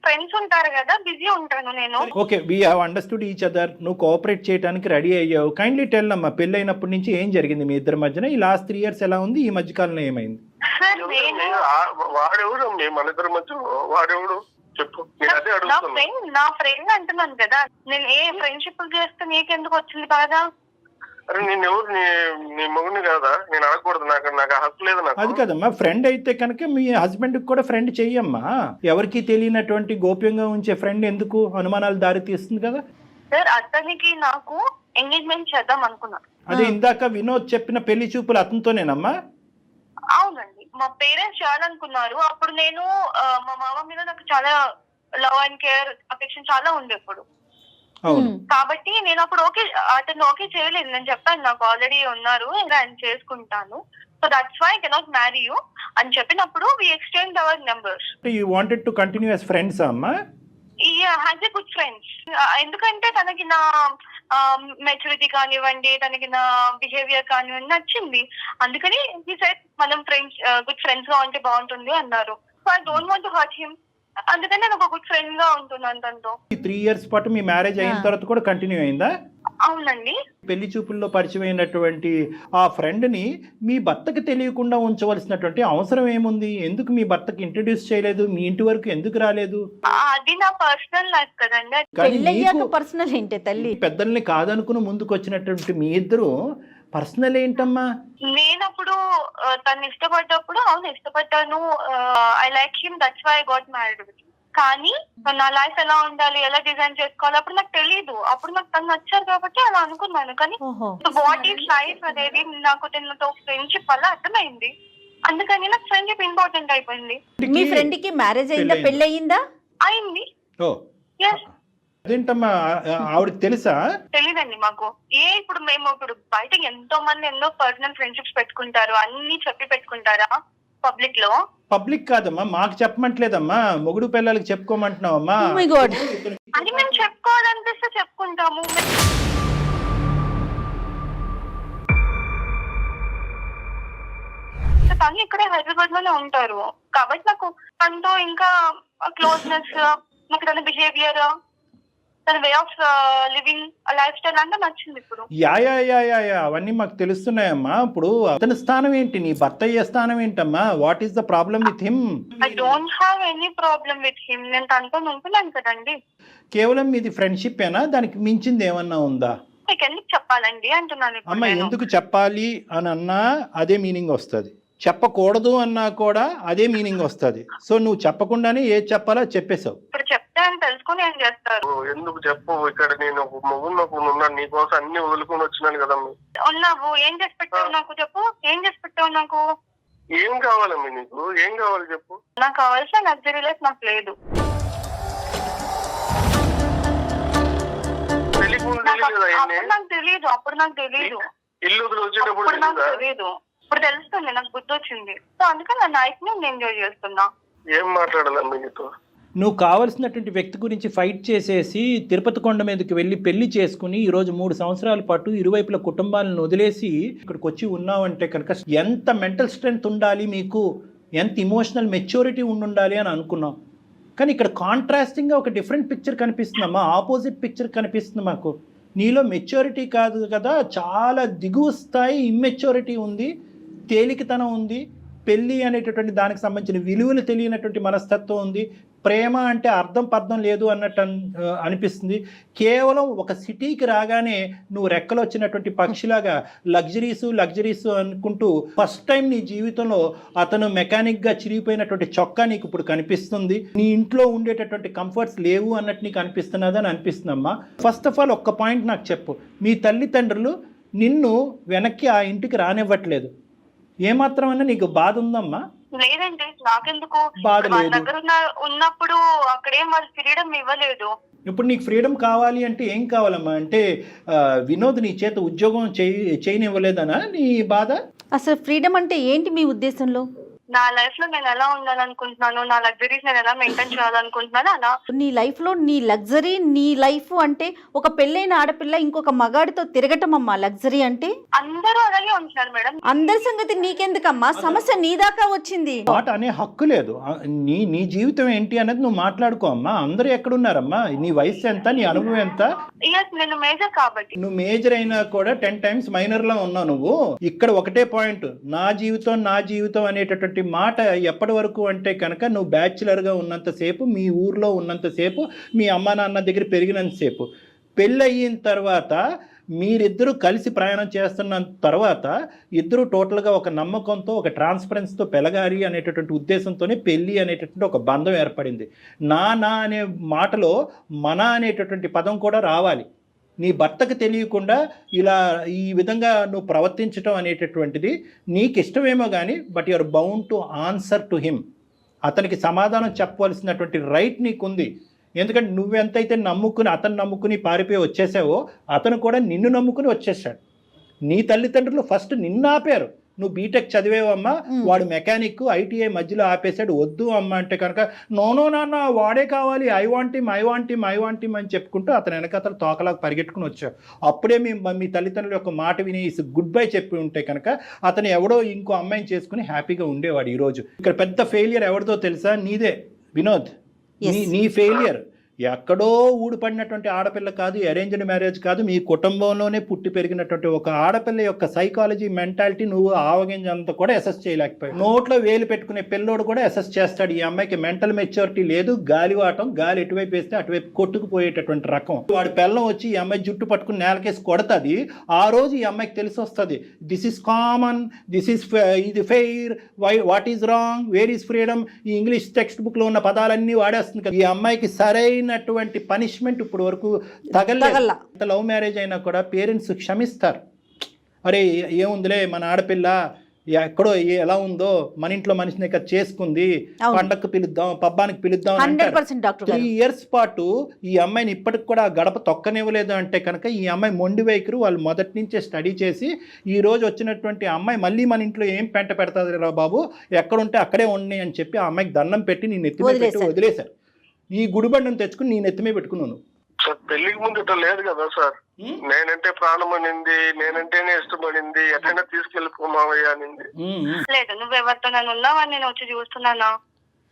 Speaker 5: ఫ్రెండ్స్ ఉంటారు కదా, బిజీ ఉంటాను నేను.
Speaker 3: Okay, we have understood each other. నువ్వు కోఆపరేట్ చేయడానికి రెడీ అయ్యావు. కైండ్లీ టెల్ అమ్మా, పెళ్ళి అయినప్పటి నుంచి ఏం జరిగింది మీ ఇద్దరి మధ్యన? ఈ లాస్ట్ 3 years ఎలా ఉంది? ఈ మధ్యకాలంలో ఏమైంది?
Speaker 5: సార్ నేను
Speaker 4: వాడెవడు మన ఇద్దరి మధ్య? వాడెవడు చెప్పు, నేను అదే అడుగుతున్నా.
Speaker 5: నా ఫ్రెండ్ అంటున్నాను కదా. నేను ఏ ఫ్రెండ్షిప్ చేస్తే నీకెందుకు వచ్చింది బాగా?
Speaker 4: అరే నేనెవరు? నీ మొగుడిని కాదా? నేను అడగకూడదు, నాకు హక్కు లేదు. నాకు
Speaker 3: అది కదమ్మా, ఫ్రెండ్ అయితే కనుక మీ హస్బెండ్ కూడా ఫ్రెండ్ చెయ్యమ్మా. ఎవరికి తెలియనటువంటి గోప్యంగా ఉంచే ఫ్రెండ్ ఎందుకు అనుమానాలు దారి తీస్తుంది కదా.
Speaker 5: సార్ అతనికి నాకు ఎంగేజ్మెంట్ చేద్దాం అనుకున్నా.
Speaker 3: అదే ఇందాక వినోద్ చెప్పిన పెళ్లి చూపులు అతనితోనేనమ్మా?
Speaker 5: అవునండి, మా పేరెంట్స్ చేయాలనుకున్నారు. అప్పుడు నేను మా మామ మీద నాకు చాలా లవ్ అండ్ కేర్, అఫెక్షన్ చాలా ఉండే అప్పుడు. కాబట్టి నేను అప్పుడు అతను ఓకే చేయలేదు. నేను చెప్పాను నాకు ఆల్రెడీ ఉన్నారు, ఇంకా ఆయన చేసుకుంటాను, so that's why I cannot marry you అని చెప్పినప్పుడు we exchange our numbers.
Speaker 3: You wanted to continue as friends అమ్మా?
Speaker 5: As a good friends. ఎందుకంటే తనకి నా మెచ్యూరిటీ కానివ్వండి, తనకి నా బిహేవియర్ కానివ్వండి నచ్చింది. అందుకని హి సెడ్ మనం ఫ్రెండ్స్, గుడ్ ఫ్రెండ్స్ గా ఉంటే బాగుంటుంది అన్నారు. So I don't want to hurt him. అందుకని నేను ఒక గుడ్ ఫ్రెండ్ గా ఉంటున్నాను తనతో.
Speaker 3: 3 years పాటు మీ మ్యారేజ్ అయిన తర్వాత కూడా కంటిన్యూ అయిందా?
Speaker 5: అవునండి.
Speaker 3: పెళ్లి చూపుల్లో పరిచయం అయినటువంటి ఆ ఫ్రెండ్ ని మీ భర్తకి తెలియకుండా ఉంచవలసినటువంటి అవసరం ఏముంది? ఎందుకు మీ భర్తకి ఇంట్రడ్యూస్ చేయలేదు? మీ ఇంటి వరకు ఎందుకు రాలేదు?
Speaker 5: అది నా పర్సనల్ లైఫ్ కదండి.
Speaker 2: పెళ్ళయ్యాక పర్సనల్ ఏంటి తల్లి?
Speaker 3: పెద్దల్ని కాదనుకుని ముందుకు వచ్చినటువంటి మీ ఇద్దరు పర్సనల్ ఏంటమ్మా?
Speaker 5: నేనప్పుడు తను ఇష్టపడ్డప్పుడు అవును ఇష్టపడ్డాను, I like him, that's why I got married with. కానీ నా లైఫ్ ఎలా ఉండాలి, ఎలా డిజైన్ చేసుకోవాలి అప్పుడు నాకు తెలియదు. అప్పుడు నాకు తను నచ్చారు కాబట్టి అలా అనుకున్నాను. కానీ వాట్ ఈస్ లైఫ్ అనేది నాకు తనతో ఫ్రెండ్షిప్ వల్ల అర్థమైంది. అందుకని నాకు ఫ్రెండ్షిప్ ఇంపార్టెంట్ అయిపోయింది.
Speaker 2: మీ ఫ్రెండ్ కి మ్యారేజ్ అయిందా, పెళ్లి అయిందా?
Speaker 5: అయింది.
Speaker 3: అదేంటమ్మా, ఆవిడకి తెలుసా?
Speaker 5: తెలీదండి మాకు. ఇప్పుడు మేము బయటకి ఎంతో మంది ఎన్నో పర్సనల్ ఫ్రెండ్షిప్స్ పెట్టుకుంటారు, అన్ని చెప్పి పెట్టుకుంటారా పబ్లిక్ లో?
Speaker 3: పబ్లిక్ కాదమ్మా, మాకు చెప్పమంటలేదమ్మా, మొగుడు పిల్లలకి చెప్పుకోమంటున్నావమ్మా.
Speaker 5: అది మేము చెప్పుకోవాలనిపిస్తే చెప్పుకుంటాము. తను ఇక్కడే హైదరాబాద్ లోనే ఉంటారు కాబట్టి నాకు తనతో ఇంకా క్లోజ్నెస్, నాకు తన బిహేవియర్, తన way of living, life style అంతా నచ్చింది. ఇప్పుడు
Speaker 3: అవన్నీ మాకు తెలుస్తున్నాయమ్మా. ఇప్పుడు అతని స్థానం ఏంటి, నీ భర్త అయ్యే స్థానం ఏంటమ్మా? What is the problem with him?
Speaker 5: I don't have any problem with him. నేను తనతో ఉంటున్నాను కదండి.
Speaker 3: కేవలం మీది ఫ్రెండ్షిప్ ఏనా? దానికి మించింది ఏమన్నా ఉందా?
Speaker 5: మీకు ఎందుకు చెప్పాలండి అంటున్నాను.
Speaker 3: అమ్మ ఎందుకు చెప్పాలి అని అన్నా అదే మీనింగ్ వస్తుంది, చెప్పకూడదు అన్నా కూడా అదే మీనింగ్ వస్తుంది. సో నువ్వు చెప్పకుండానే ఏది చెప్పాలో చెప్పేశావు.
Speaker 5: ఇప్పుడు చెప్తే అని తెలుసుకొని ఏం చేస్తారు?
Speaker 4: ఎందుకు చెప్పు? ఇక్కడ నేను మొగుడు నీకోసం అన్ని వదులుకొని వచ్చినాను కదా.
Speaker 5: ఉన్నావు, ఏం చేసి పెట్టావు నాకు చెప్పు. ఏం చేసి పెట్టావు నాకు?
Speaker 4: ఏం కావాలమ్మా నీకు? ఏం కావాలి చెప్పు.
Speaker 5: నాకు కావాల్సిన లగ్జరీ లైఫ్ నాకు లేదు. నాకు తెలియదు, అప్పుడు నాకు తెలియదు.
Speaker 4: ఇల్లు వచ్చేటప్పుడు
Speaker 5: నాకు తెలియదు, ఇప్పుడు తెలుస్తుంది, నాకు బుద్ధి వచ్చింది. సో అందుకని నా లైఫ్ ని నేను ఎంజాయ్ చేస్తున్నా.
Speaker 4: ఏం మాట్లాడాలమ్మా నీతో?
Speaker 3: నువ్వు కావలసినటువంటి వ్యక్తి గురించి ఫైట్ చేసేసి తిరుపతి కొండ మీదకి వెళ్ళి పెళ్లి చేసుకుని ఈరోజు 3 సంవత్సరాల పాటు ఇరువైపుల కుటుంబాలను వదిలేసి ఇక్కడికి వచ్చి ఉన్నావంటే కనుక ఎంత మెంటల్ స్ట్రెంగ్త్ ఉండాలి మీకు, ఎంత ఇమోషనల్ మెచ్యూరిటీ ఉండాలి అని అనుకున్నాం. కానీ ఇక్కడ కాంట్రాస్టింగ్గా ఒక డిఫరెంట్ పిక్చర్ కనిపిస్తుందమ్మా, ఆపోజిట్ పిక్చర్ కనిపిస్తుంది మాకు. నీలో మెచ్యూరిటీ కాదు కదా, చాలా దిగువ స్థాయి ఇమ్మెచ్యూరిటీ ఉంది, తేలికతనం ఉంది, పెళ్ళి అనేటటువంటి దానికి సంబంధించిన విలువలు తెలియనటువంటి మనస్తత్వం ఉంది, ప్రేమ అంటే అర్థం పర్థం లేదు అన్నట్టు అనిపిస్తుంది. కేవలం ఒక సిటీకి రాగానే నువ్వు రెక్కలు వచ్చినటువంటి పక్షిలాగా లగ్జరీస్ అనుకుంటూ ఫస్ట్ టైం నీ జీవితంలో అతను మెకానిక్గా చిరిగిపోయినటువంటి చొక్కా నీకు ఇప్పుడు కనిపిస్తుంది. నీ ఇంట్లో ఉండేటటువంటి కంఫర్ట్స్ లేవు అన్నట్టు నీకు అనిపిస్తున్నదని అనిపిస్తుందమ్మా. ఫస్ట్ ఆఫ్ ఆల్ ఒక్క పాయింట్ నాకు చెప్పు, మీ తల్లిదండ్రులు నిన్ను వెనక్కి ఆ ఇంటికి రానివ్వట్లేదు, ఏమాత్రమన్నా నీకు బాధ ఉందమ్మా?
Speaker 5: లేదండి, నాకెందుకు,
Speaker 3: బాధ
Speaker 5: వాళ్ళ
Speaker 3: లేదు.
Speaker 5: దగ్గర ఉన్నప్పుడు అక్కడేం వాళ్ళు ఫ్రీడమ్ ఇవ్వలేదు.
Speaker 3: ఇప్పుడు నీకు ఫ్రీడమ్ కావాలి అంటే ఏం కావాలమ్మా? అంటే వినోద్ నీ చేత ఉద్యోగం చేయనివ్వలేదనా నీ బాధ?
Speaker 2: అసలు ఫ్రీడమ్ అంటే ఏంటి మీ ఉద్దేశంలో?
Speaker 5: నా లైఫ్ లో నేను ఎలా ఉండాలనుకుంటున్నాను, నా లగ్జరీస్ నేను ఎలా మెయింటైన్ చేయాలనుకుంటున్నాను అలా.
Speaker 2: నీ లైఫ్లో నీ లగ్జరీ, నీ లైఫ్ అంటే ఒక పెళ్ళైన ఆడపిల్ల ఇంకొక మగాడితో తిరగటం అమ్మా లగ్జరీ అంటే.
Speaker 5: అందరూ అలాగే ఉంటున్నారు మేడం.
Speaker 2: అందరి సంగతి నీకెందుకమ్మా, సమస్య నీ దాకా వచ్చింది.
Speaker 3: మాట అనే హక్కు లేదు. నీ జీవితం ఏంటి అనేది నువ్వు మాట్లాడుకో అమ్మా. అందరూ ఎక్కడున్నారమ్మా? నీ వయసు ఎంత, నీ అనుభవం ఎంత?
Speaker 5: నేను మేజర్ కాబట్టి.
Speaker 3: నువ్వు మేజర్ అయినా కూడా 10 times మైనర్లో ఉన్నావు నువ్వు. ఇక్కడ ఒకటే పాయింట్, నా జీవితం అనేటటువంటి మాట ఎప్పటి వరకు అంటే కనుక నువ్వు బ్యాచులర్గా ఉన్నంతసేపు, మీ ఊర్లో ఉన్నంతసేపు, మీ అమ్మ నాన్న దగ్గర పెరిగినంతసేపు. పెళ్ళి అయిన తర్వాత మీరిద్దరూ కలిసి ప్రయాణం చేస్తున్న తర్వాత ఇద్దరు టోటల్గా ఒక నమ్మకంతో, ఒక ట్రాన్స్పరెన్స్తో పెరగాలి అనేటటువంటి ఉద్దేశంతోనే పెళ్ళి అనేటటువంటి ఒక బంధం ఏర్పడింది. నా అనే మాటలో మన అనేటటువంటి పదం కూడా రావాలి. నీ భర్తకు తెలియకుండా ఇలా ఈ విధంగా నువ్వు ప్రవర్తించడం అనేటటువంటిది నీకు ఇష్టమేమో కానీ, but you're bound to answer to him. అతనికి సమాధానం చెప్పవలసినటువంటి రైట్ నీకుంది. ఎందుకంటే నువ్వెంతైతే అతను నమ్ముకుని పారిపోయి వచ్చేసావో, అతను కూడా నిన్ను నమ్ముకుని వచ్చేసాడు. నీ తల్లిదండ్రులు ఫస్ట్ నిన్ను ఆపారు. నువ్వు బీటెక్ చదివేవమ్మా, వాడు మెకానిక్, ఐటీఐ మధ్యలో ఆపేశాడు. వద్దు అమ్మ అంటే కనుక నోనో నాన్న వాడే కావాలి, ఐ వాంట్ హిమ్ అని చెప్పుకుంటూ అతను వెనకతలు తోకలాగా పరిగెట్టుకుని వచ్చావు. అప్పుడే మీ తల్లిదండ్రుల యొక్క మాట విని గుడ్ బై చెప్పి ఉంటే కనుక అతను ఎవడో ఇంకో అమ్మాయిని చేసుకుని హ్యాపీగా ఉండేవాడు. ఈరోజు ఇక్కడ పెద్ద ఫెయిలియర్ ఎవరిదో తెలుసా? నీదే వినోద్. నీ ఫెయిలియర్ ఎక్కడో ఊడిపడినటువంటి ఆడపిల్ల కాదు, అరేంజ్డ్ మ్యారేజ్ కాదు, మీ కుటుంబంలోనే పుట్టి పెరిగినటువంటి ఒక ఆడపిల్ల యొక్క సైకాలజీ, మెంటాలిటీ నువ్వు ఆవగింజంతా కూడా అసెస్ చేయలేకపోయావు. నోట్లో వేలు పెట్టుకునే పిల్లోడు కూడా అసెస్ చేస్తాడు, ఈ అమ్మాయికి మెంటల్ మెచ్యూరిటీ లేదు, గాలివాటం, గాలి ఎటువైపు వేస్తే అటువైపు కొట్టుకుపోయేటటువంటి రకం. వాడి పిల్లం వచ్చి ఈ అమ్మాయి జుట్టు పట్టుకుని నేలకేసి కొడుతుంది. ఆ రోజు ఈ అమ్మాయికి తెలిసి వస్తుంది, దిస్ ఈస్ కామన్, ఇది fair, what is wrong, where is freedom, ఈ ఇంగ్లీష్ టెక్స్ట్ బుక్లో ఉన్న పదాలన్నీ వాడేస్తుంది కదా. ఈ అమ్మాయికి సరైనటువంటి పనిష్మెంట్ ఇప్పుడు వరకు తగల. లవ్ మ్యారేజ్ అయినా కూడా పేరెంట్స్ క్షమిస్తారు. అరే ఏముందిలే, మన ఆడపిల్ల ఎక్కడో ఎలా ఉందో, మన ఇంట్లో మనిషిని చేసుకుంది, పండగకు పిలుద్దాం, పబ్బానికి పిలుద్దాం. 3 years పాటు ఈ అమ్మాయిని ఇప్పటికి కూడా గడప తొక్కనివ్వలేదు అంటే కనుక ఈ అమ్మాయి మొండి వైఖరి వాళ్ళు మొదటి నుంచే స్టడీ చేసి ఈ రోజు వచ్చినటువంటి అమ్మాయి మళ్ళీ మన ఇంట్లో ఏం పెంట పెడతాది రా బాబు, ఎక్కడుంటే అక్కడే ఉన్నాయి అని చెప్పి ఆ అమ్మాయికి దండం పెట్టి నీ నెత్తి మీద పెట్టి వదిలేశారు. ఈ గుడిబండను తెచ్చుకుని నీ నెత్తి మీద పెట్టుకున్నాను.
Speaker 4: సార్ పెళ్లికి ముందు ఇట్లా లేదు కదా సార్. నేనంటే ప్రాణం అనింది, నేనంటేనే ఇష్టపడింది, ఎక్కడైనా తీసుకెళ్ళిపోమావయ్యా అనింది.
Speaker 5: లేదు, నువ్వెవరితో నన్ను ఉన్నావని నేను వచ్చి చూస్తున్నానా?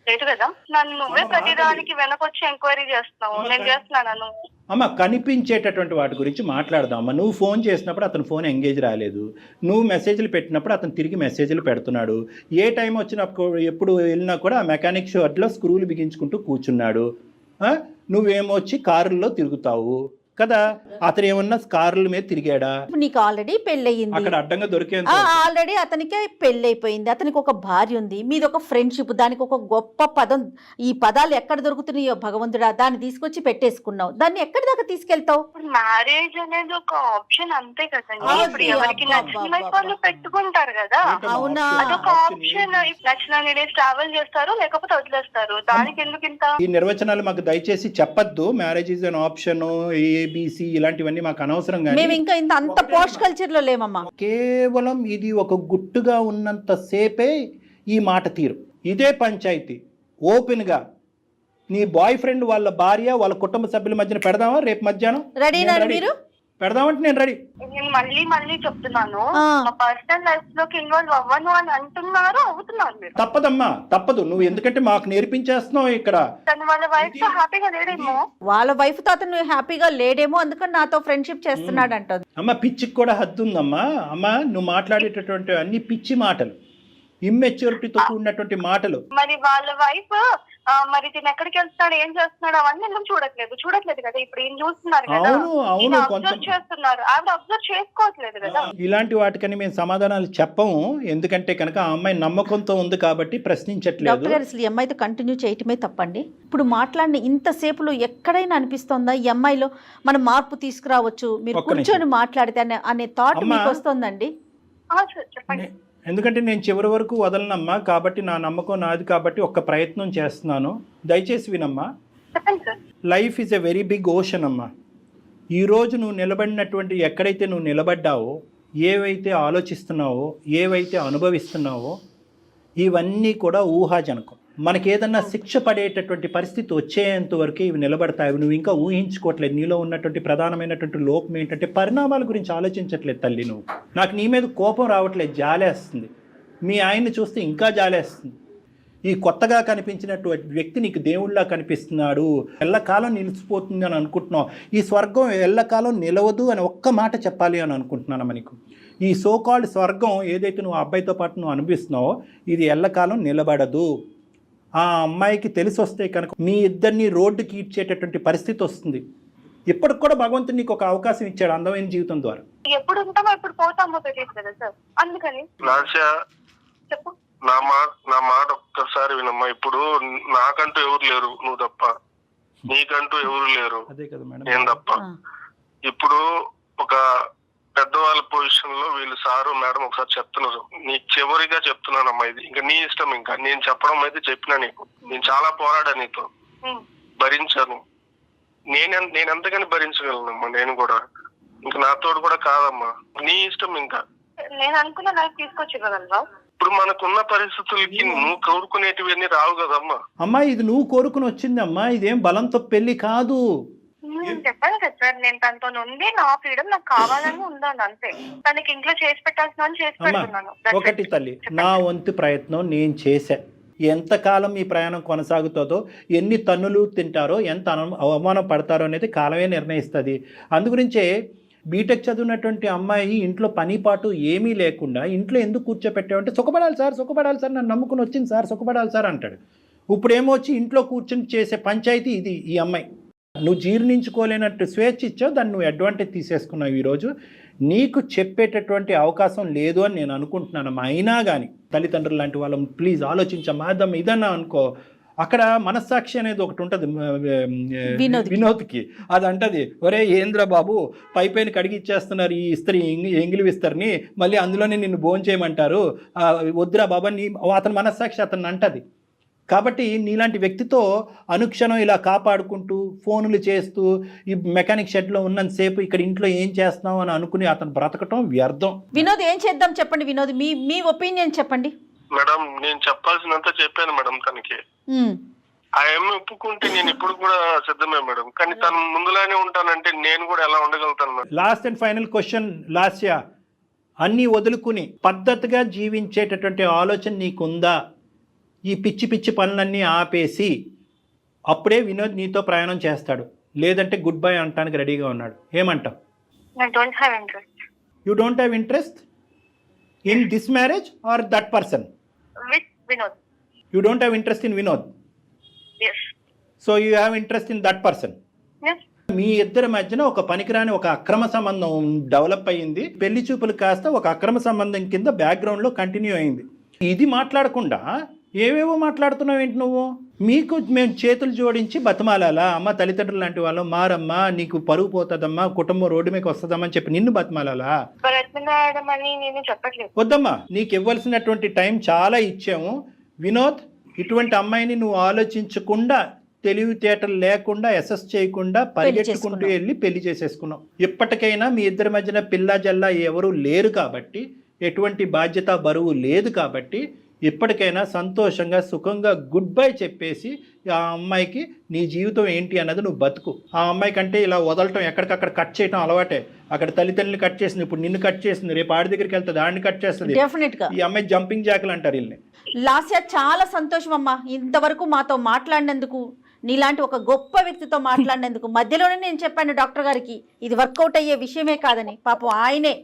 Speaker 5: లేదు కదా. నన్ను నువ్వే ప్రతిదానికి వెనకొచ్చి ఎంక్వైరీ చేస్తున్నావు. నేను చేస్తున్నాను.
Speaker 3: అమ్మ కనిపించేటటువంటి వాటి గురించి మాట్లాడదాం అమ్మ. నువ్వు ఫోన్ చేసినప్పుడు అతను ఫోన్ ఎంగేజ్ రాలేదు, నువ్వు మెసేజ్లు పెట్టినప్పుడు అతను తిరిగి మెసేజ్లు పెడుతున్నాడు. ఏ టైం వచ్చినప్పుడు ఎప్పుడు వెళ్ళినా కూడా ఆ మెకానిక్ షాప్లో స్క్రూలు బిగించుకుంటూ కూర్చున్నాడు. నువ్వేమో వచ్చి కారుల్లో తిరుగుతావు కదా. అతను ఏమన్నా కార్ల మీద తిరిగాడా?
Speaker 2: నీకు ఆల్రెడీ పెళ్ళయింది,
Speaker 3: అక్కడ అడ్డంగా దొరికేంత
Speaker 2: ఆల్రెడీ అతనికి పెళ్ళైపోయింది, అతనికి ఒక భార్య ఉంది, మీది ఒక ఫ్రెండ్షిప్, దానికి ఒక గొప్ప పదం. ఈ పదాలు ఎక్కడ దొరుకుతున్నాయో భగవంతుడా, దాన్ని తీసుకొచ్చి పెట్టేసుకున్నావు. దాన్ని ఎక్కడి దాకా తీసుకెళ్తావు?
Speaker 5: మ్యారేజ్ అనేది ఒక ఆప్షన్ అంతే కదండి. ఇప్పుడు ఎవరికి నచ్చిన వాళ్ళు పెట్టుకుంటారు కదా.
Speaker 2: అవునా,
Speaker 5: అదొక ఆప్షన్. నచ్చిన డేస్ ట్రావెల్ చేస్తారు, లేకపోతే వదిలేస్తారు. దానికి ఎందుకు ఇంత?
Speaker 3: ఈ నిర్వచనాలు మాకు దయచేసి చెప్పద్దు. Marriage is an option, A B C ఇలాంటివన్నీ మాకు అనవసరం.
Speaker 2: మేము ఇంకా అంత పోస్ట్ కల్చర్ లో లేమమ్మా.
Speaker 3: కేవలం ఇది ఒక గుట్టుగా ఉన్నంత సేపే ఈ మాట తీరు. ఇదే పంచాయతీ ఓపెన్గా నీ బాయ్ ఫ్రెండ్ వాళ్ళ భార్య వాళ్ళ కుటుంబ సభ్యుల మధ్యన పెడదామా రేపు మధ్యాహ్నం?
Speaker 2: రెడీనా
Speaker 3: నేను రెడీ.
Speaker 2: మీరు?
Speaker 3: పెడదామంటే నేను రెడీ.
Speaker 5: నేను మళ్ళీ చెప్తున్నాను,
Speaker 2: ఆ.
Speaker 5: మా పర్సనల్ లైఫ్ లోకి ఇన్వాల్వ్ అవ్వను అని అవుతున్నారు మీరు.
Speaker 3: తప్పదమ్మా, తప్పదు. నువ్వు ఎందుకంటే మాకు నేర్పించేస్తున్నావు ఇక్కడ.
Speaker 5: తను వాళ్ళ వైఫ్ తో హ్యాపీగా లేడేమో.
Speaker 2: వాళ్ళ వైఫ్ తో అతను హ్యాపీగా లేడేమో, అందుకని నాతో ఫ్రెండ్షిప్ చేస్తున్నాడు అంటుంది.
Speaker 3: అమ్మ పిచ్చికి కూడా హద్దు ఉందమ్మా. అమ్మ నువ్వు మాట్లాడేటటువంటి అన్ని పిచ్చి మాటలు, ఇమ్మెచ్యూరిటీతో కూడినటువంటి మాటలు.
Speaker 5: మరి వాళ్ళ వైఫ్ మరి తిని ఎక్కడికి వెళ్తున్నాడు, ఏం చేస్తున్నాడు అవన్నీ ఎందుకు చూడట్లేదు కదా. ఇప్పుడు ఈయన చూస్తున్నారు కదా,
Speaker 3: అవును
Speaker 5: అబ్జర్వ్ చేస్తున్నారు, ఆవిడ అబ్జర్వ్ చేసుకోవట్లేదు కదా.
Speaker 3: ఇలాంటి వాటికని మేము సమాధానాలు చెప్పము, ఎందుకంటే కనుక ఆ అమ్మాయి నమ్మకంతో ఉంది కాబట్టి ప్రశ్నించట్లేదు.
Speaker 2: డాక్టర్ గారు అసలు ఈ అమ్మాయితో కంటిన్యూ చేయటమే తప్పండి. ఇప్పుడు మాట్లాడిన ఇంతసేపులో ఎక్కడైనా అనిపిస్తోందా ఈ అమ్మాయిలో మనం మార్పు తీసుకురావచ్చు, మీరు
Speaker 3: ఒక్క నిమిషం.
Speaker 2: కూర్చొని మాట్లాడితే అనే థాట్
Speaker 3: అమ్మా.
Speaker 2: మీకు వస్తుందండి?
Speaker 5: చెప్పండి.
Speaker 3: ఎందుకంటే నేను చివరి వరకు వదలనమ్మా, కాబట్టి నా నమ్మకం నాది కాబట్టి ఒక్క ప్రయత్నం చేస్తున్నాను. దయచేసి వినమ్మా.
Speaker 5: చెప్పండి sir.
Speaker 3: Life is a very big ocean అమ్మా. ఈరోజు నువ్వు నిలబడినటువంటి ఎక్కడైతే నువ్వు నిలబడ్డావో, ఏవైతే ఆలోచిస్తున్నావో, ఏవైతే అనుభవిస్తున్నావో, ఇవన్నీ కూడా ఊహాజనకం. మనకి ఏదన్నా శిక్ష పడేటటువంటి పరిస్థితి వచ్చేంత వరకు ఇవి నిలబడతాయి. నువ్వు ఇంకా ఊహించుకోవట్లేదు. నీలో ఉన్నటువంటి ప్రధానమైనటువంటి లోపం ఏంటంటే పరిణామాల గురించి ఆలోచించట్లేదు తల్లి. నువ్వు నాకు నీ మీద కోపం రావట్లేదు, జాలేస్తుంది. మీ ఆయన్ని చూస్తే ఇంకా జాలేస్తుంది. ఈ కొత్తగా కనిపించినటువంటి వ్యక్తి నీకు దేవుళ్ళలా కనిపిస్తున్నాడు, ఎల్లకాలం నిలిచిపోతుంది అని అనుకుంటున్నావు. ఈ స్వర్గం ఎల్లకాలం నిలవదు అని ఒక్క మాట చెప్పాలి అని అనుకుంటున్నాను. నీకు ఈ సోకాల్డ్ స్వర్గం ఏదైతే నువ్వు ఆ అబ్బాయితో పాటు నువ్వు అనిపిస్తున్నావో ఇది ఎల్లకాలం నిలబడదు. ఆ అమ్మాయికి తెలిసి వస్తే కనుక మీ ఇద్దరిని రోడ్డుకి ఇచ్చేటటువంటి పరిస్థితి వస్తుంది. ఇప్పటికి కూడా భగవంతుడు నీకు ఒక అవకాశం ఇచ్చాడు అందమైన జీవితం ద్వారా.
Speaker 5: ఎప్పుడు ఉంటామో ఎప్పుడు పోతామో తెలియదు కదా సార్, అందుకని. చెప్పు.
Speaker 4: నా మాట ఒక్కసారి వినమ్మా. ఇప్పుడు నాకంటూ ఎవరు లేరు, నువ్వు తప్ప. నీకంటూ ఎవరు లేరు,
Speaker 3: అదే కదా మేడం,
Speaker 4: నేను తప్ప. ఇప్పుడు ఒక పెద్దవాళ్ళ పొజిషన్ లో వీళ్ళు సారు మేడం ఒకసారి చెప్తున్నారు. నీకు చివరిగా చెప్తున్నానమ్మా, ఇది ఇంకా నీ ఇష్టం. ఇంకా నేను చెప్పడం అయితే చెప్పినా నీకు. నేను చాలా పోరాడా నీతో, భరించాను. నేను ఎంతగాని భరించగలనమ్మా. నేను కూడా ఇంకా నాతోడు కూడా కాదమ్మా, నీ ఇష్టం. ఇంకా
Speaker 5: నేను అనుకున్న లైఫ్ తీసుకొచ్చి ఇవ్వగలవా?
Speaker 4: ఇప్పుడు మనకున్న పరిస్థితులకి నువ్వు కోరుకునేటివన్నీ రావు కదమ్మా.
Speaker 3: అమ్మా ఇది నువ్వు కోరుకుని వచ్చిందమ్మా, ఇదేం బలంతో పెళ్లి కాదు.
Speaker 5: చెప్పాను కదా సార్, నేను తనతో ఉంది, నా ఫ్రీడమ్ నాకు కావాలని ఉండాలి అంతే. తనకి ఇంట్లో చేసి పెట్టాల్సిన చేసి పెడుతున్నాను.
Speaker 3: ఒకటి తల్లి, నా వంతు ప్రయత్నం నేను చేశా. ఎంతకాలం ఈ ప్రయాణం కొనసాగుతుందో, ఎన్ని తన్నులు తింటారో, ఎంత అవమానం పడతారో అనేది కాలమే నిర్ణయిస్తుంది. అందుగురించే బీటెక్ చదివినటువంటి అమ్మాయి ఇంట్లో పనిపాటు ఏమీ లేకుండా ఇంట్లో ఎందుకు కూర్చోపెట్టావంటే సుఖపడాలి సార్ నన్ను నమ్ముకుని వచ్చింది సార్, సుఖపడాలి సార్ అంటాడు. ఇప్పుడు ఏమొచ్చి ఇంట్లో కూర్చొని చేసే పంచాయతీ ఇది. ఈ అమ్మాయి నువ్వు జీర్ణించుకోలేనట్టు స్వేచ్ఛ ఇచ్చావు, దాన్ని నువ్వు అడ్వాంటేజ్ తీసేసుకున్నావు. ఈరోజు నీకు చెప్పేటటువంటి అవకాశం లేదు అని నేను అనుకుంటున్నాను. అయినా కానీ తల్లిదండ్రులు లాంటి వాళ్ళం ప్లీజ్ ఆలోచించమ్మా. ఇదన్నా అనుకో, అక్కడ మనస్సాక్షి అనేది ఒకటి ఉంటుంది వినోద్కి. అది అంటది, ఒరే ఏంద్ర బాబు పైపైన కడిగి ఇచ్చేస్తున్నారు ఈ ఇస్త్రీ, ఎంగిలి విస్తరిని, మళ్ళీ అందులోనే నిన్ను భోంచేయమంటారు, వద్దురా బాబా నీ. అతని మనస్సాక్షి అతన్ని అంటది. కాబట్టి నీలాంటి వ్యక్తితో అనుక్షణం ఇలా కాపాడుకుంటూ ఫోన్లు చేస్తూ ఈ మెకానిక్ షెడ్లో ఉన్నంతసేపు ఇక్కడ ఇంట్లో ఏం చేస్తున్నావు అని అనుకుని అతను బ్రతకటం వ్యర్థం.
Speaker 2: వినోద్ ఏం చేద్దాం చెప్పండి. వినోద్ మీ ఒపీనియన్ చెప్పండి.
Speaker 4: మేడం నేను చెప్పాల్సినంత చెప్పాను మేడం తనకి. ఆ అమ్మ ఒప్పుకుంటే నేను ఇప్పుడు కూడా సిద్ధమే మేడం. కానీ తను ముందులానే ఉంటానంటే నేను కూడా ఎలా ఉండగలుగుతాను madam?
Speaker 3: Last and final question Lasya, అన్నీ వదులుకుని పద్ధతిగా జీవించేటటువంటి ఆలోచన నీకుందా? ఈ పిచ్చి పిచ్చి పనులన్నీ ఆపేసి అప్పుడే వినోద్ నీతో ప్రయాణం చేస్తాడు, లేదంటే గుడ్ బై అంటానికి రెడీగా ఉన్నాడు. ఏమంటావు? You don't have interest in this marriage or that person?
Speaker 5: Vinod.
Speaker 3: You don't have interest in Vinod, so you have interest in that person. మీ ఇద్దరి మధ్యన ఒక పనికిరాని ఒక అక్రమ సంబంధం డెవలప్ అయ్యింది. పెళ్లి చూపులు కాస్త ఒక అక్రమ సంబంధం కింద బ్యాక్గ్రౌండ్లో కంటిన్యూ అయింది. ఇది మాట్లాడకుండా ఏవేవో మాట్లాడుతున్నావు ఏంటి నువ్వు? మీకు మేము చేతులు జోడించి బతిమాలాలా? అమ్మ తల్లిదండ్రులు లాంటి వాళ్ళు మారమ్మా, నీకు పరుగు పోతుందమ్మా, కుటుంబం రోడ్డు మీకు వస్తుందమ్మా అని చెప్పి నిన్ను బతిమాలాలా? వద్దమ్మా, నీకు ఇవ్వాల్సినటువంటి టైం చాలా ఇచ్చాము. వినోద్, ఇటువంటి అమ్మాయిని నువ్వు ఆలోచించకుండా, తెలివితేటలు లేకుండా, అసెస్ చేయకుండా పరిగెట్టుకుంటూ వెళ్ళి పెళ్లి చేసేసుకున్నావు. ఇప్పటికైనా మీ ఇద్దరి మధ్యన పిల్ల జల్లా ఎవరు లేరు కాబట్టి, ఎటువంటి బాధ్యత బరువు లేదు కాబట్టి ఇప్పటికైనా సంతోషంగా సుఖంగా గుడ్ బై చెప్పేసి ఆ అమ్మాయికి నీ జీవితం ఏంటి అన్నది నువ్వు బతుకు. ఆ అమ్మాయి కంటే ఇలా వదలటం, ఎక్కడికక్కడ కట్ చేయటం అలవాటే. అక్కడ తల్లిదండ్రులు కట్ చేసింది, ఇప్పుడు నిన్ను కట్ చేసింది, రేపు ఆడి దగ్గరికి వెళ్తుంది, ఆడిని కట్ చేస్తుంది.
Speaker 2: డెఫినెట్ గా
Speaker 3: ఈ అమ్మాయి జంపింగ్ జాకులు అంటారు వీళ్ళని.
Speaker 2: లాస్య చాలా సంతోషం అమ్మా, ఇంతవరకు మాతో మాట్లాడినందుకు, నీలాంటి ఒక గొప్ప వ్యక్తితో మాట్లాడినందుకు. మధ్యలోనే నేను చెప్పాను డాక్టర్ గారికి ఇది వర్కౌట్ అయ్యే విషయమే కాదని. పాపం ఆయనే